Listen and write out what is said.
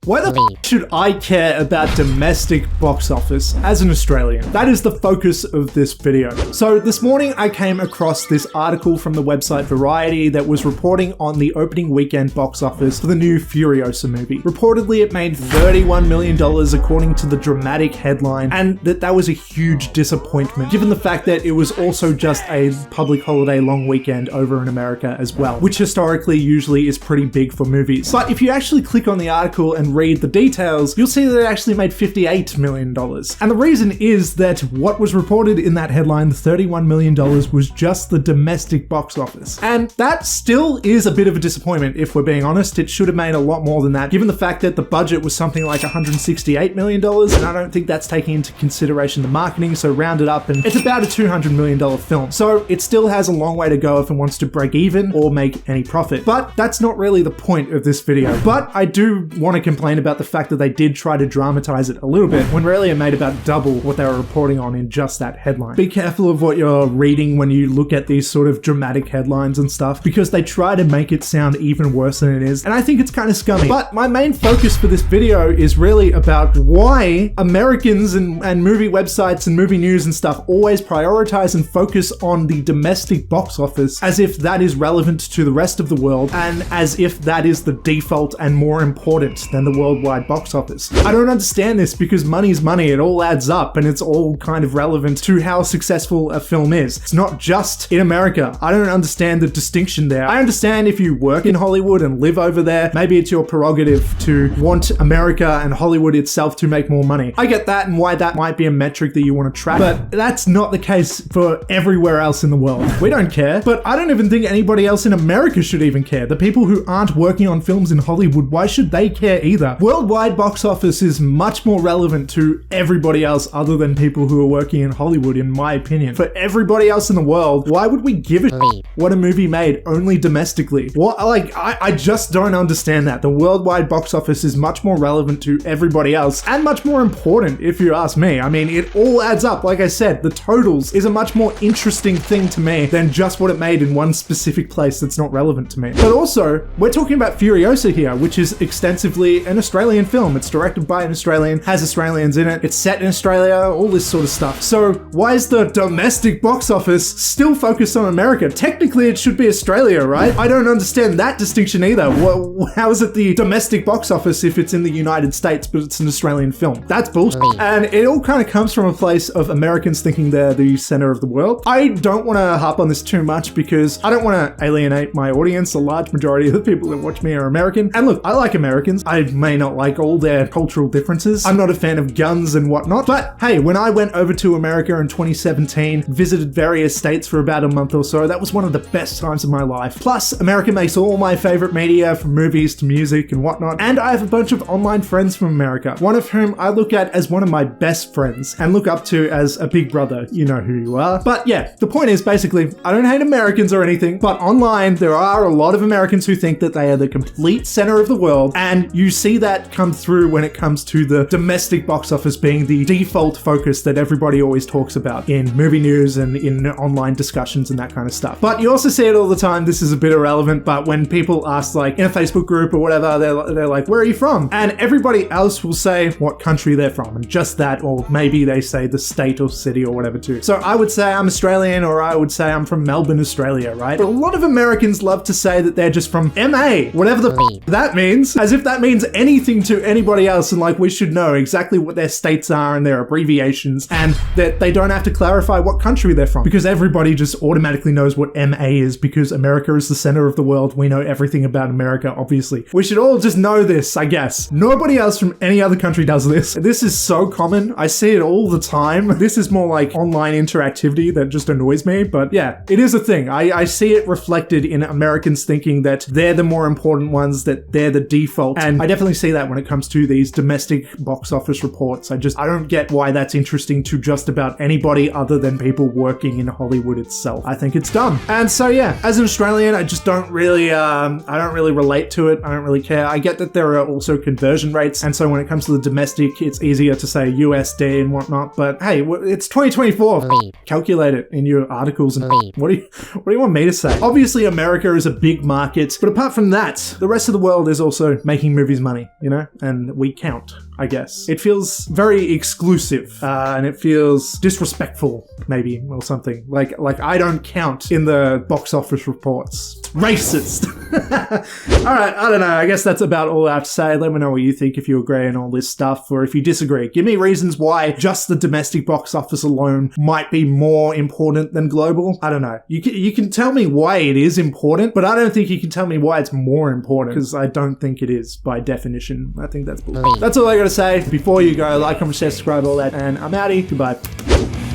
Why the f should I care about domestic box office as an Australian? That is the focus of this video. So this morning I came across this article from the website Variety that was reporting on the opening weekend box office for the new Furiosa movie. Reportedly it made $31 million according to the dramatic headline, and that was a huge disappointment given the fact that it was also just a public holiday long weekend over in America as well, which historically usually is pretty big for movies. But if you actually click on the article and read the details, you'll see that it actually made $58 million. And the reason is that what was reported in that headline, the $31 million, was just the domestic box office. And that still is a bit of a disappointment, if we're being honest. It should have made a lot more than that, given the fact that the budget was something like $168 million, and I don't think that's taking into consideration the marketing, so round it up and it's about a $200 million film. So it still has a long way to go if it wants to break even or make any profit. But that's not really the point of this video. But I do want to complain about the fact that they did try to dramatize it a little bit, when really it made about double what they were reporting on in just that headline. Be careful of what you're reading when you look at these sort of dramatic headlines and stuff, because they try to make it sound even worse than it is, and I think it's kind of scummy. But my main focus for this video is really about why Americans and movie websites and movie news and stuff always prioritize and focus on the domestic box office as if that is relevant to the rest of the world, and as if that is the default and more important than the worldwide box office. I don't understand this, because money's money, it all adds up, and it's all kind of relevant to how successful a film is. It's not just in America. I don't understand the distinction there. I understand if you work in Hollywood and live over there, maybe it's your prerogative to want America and Hollywood itself to make more money. I get that, and why that might be a metric that you want to track, but that's not the case for everywhere else in the world. We don't care, but I don't even think anybody else in America should even care. The people who aren't working on films in Hollywood, why should they care either? Worldwide box office is much more relevant to everybody else other than people who are working in Hollywood, in my opinion. For everybody else in the world, why would we give a what a movie made only domestically? What, I just don't understand that. The worldwide box office is much more relevant to everybody else, and much more important, if you ask me. I mean, it all adds up. Like I said, the totals is a much more interesting thing to me than just what it made in one specific place that's not relevant to me. But also, we're talking about Furiosa here, which is extensively an Australian film. It's directed by an Australian, has Australians in it, it's set in Australia, all this sort of stuff. So why is the domestic box office still focused on America? Technically, it should be Australia, right? I don't understand that distinction either. How is it the domestic box office if it's in the United States, but it's an Australian film? That's bullshit. And it all kind of comes from a place of Americans thinking they're the center of the world. I don't want to harp on this too much, because I don't want to alienate my audience. A large majority of the people that watch me are American. And look, I like Americans. I may not like all their cultural differences. I'm not a fan of guns and whatnot. But hey, when I went over to America in 2017, visited various states for about a month or so, that was one of the best times of my life. Plus, America makes all my favorite media, from movies to music and whatnot. And I have a bunch of online friends from America, one of whom I look at as one of my best friends and look up to as a big brother. You know who you are. But yeah, the point is basically, I don't hate Americans or anything, but online there are a lot of Americans who think that they are the complete center of the world, and you see that come through when it comes to the domestic box office being the default focus that everybody always talks about in movie news and in online discussions and that kind of stuff. But you also see it all the time. This is a bit irrelevant, but when people ask, like in a Facebook group or whatever, they're like, where are you from? And everybody else will say what country they're from, and just that, or maybe they say the state or city or whatever too. So I would say I'm Australian, or I would say I'm from Melbourne, Australia, right? But a lot of Americans love to say that they're just from MA, whatever the that means, as if that means anything to anybody else, and like we should know exactly what their states are and their abbreviations, and that they don't have to clarify what country they're from, because everybody just automatically knows what MA is, because America is the center of the world. We know everything about America, obviously. We should all just know this, I guess. Nobody else from any other country does this. This is so common. I see it all the time. This is more like online interactivity that just annoys me, but yeah, it is a thing. I see it reflected in Americans thinking that they're the more important ones, that they're the default, and I definitely see that when it comes to these domestic box office reports. I don't get why that's interesting to just about anybody other than people working in Hollywood itself. I think it's dumb. And so yeah, as an Australian, I just don't really relate to it. I don't really care. I get that there are also conversion rates, and so when it comes to the domestic, it's easier to say USD and whatnot, but hey, it's 2024. Calculate it in your articles and what do you want me to say? Obviously, America is a big market, but apart from that, the rest of the world is also making movies money. money, you know, and we count, I guess. It feels very exclusive, and it feels disrespectful, maybe, or something. Like I don't count in the box office reports. It's racist. Alright, I don't know. I guess that's about all I have to say. Let me know what you think, if you agree on all this stuff, or if you disagree. Give me reasons why just the domestic box office alone might be more important than global. I don't know. You can tell me why it is important, but I don't think you can tell me why it's more important, because I don't think it is by definition. I think that's bullshit. That's all I gotta say. Before you go, like, comment, share, subscribe, all that, and I'm outie. Goodbye.